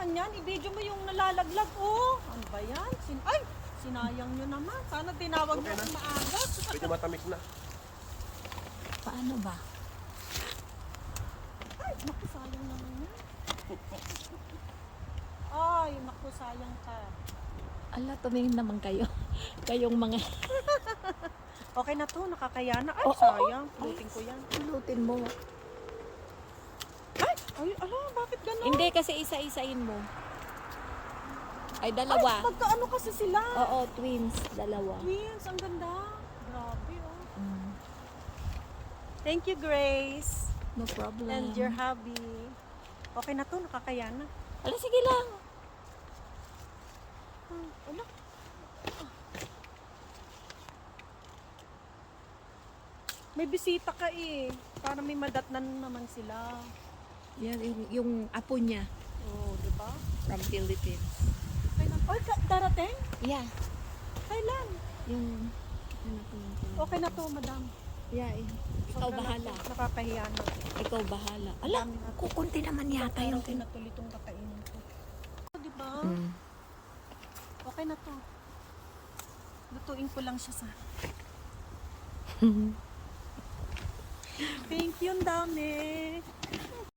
naman yan. I-video mo yung nalalaglag. Oh, ano ba yan? Ay, sinayang nyo naman. Sana tinawag nyo akong maaga. Medyo matamis na. Paano ba? Ay, naku, sayang naman yan. Ay, naku, sayang ka. Ala, tumingin naman kayo. Kayong mga... Okay na to, nakakaya na. Ay, Oo, sayang. Pulutin ko yan. Pulutin mo. Ay, ala, bakit gano'n? Hindi, kasi isa-isain mo. Ay, Ay, dalawa. magkaano kasi sila? Oo, twins. Dalawa. Twins, ang ganda. Grabe, oh. Mm, Thank you, Grace. no problem. And your hubby. Okay na to, nakakaya na. Ala, sige lang. Ala. May bisita ka eh. Para may madatnan naman sila. Yan, yung apo niya Oo, di ba? from Philippines. Okay na. Ay, darating? Yeah. Kailan? Yung... Ano po yung... Okay na to, madam. Yeah, ikaw Sobra bahala. na to. Nakakahiya na. Ikaw bahala. Ala, Dami na to. kukunti naman yata yung... Okay na to, litong kakainin ko. Di ba? Mm. Okay na to. Lutuin ko lang siya sa... Thank you, ang dami.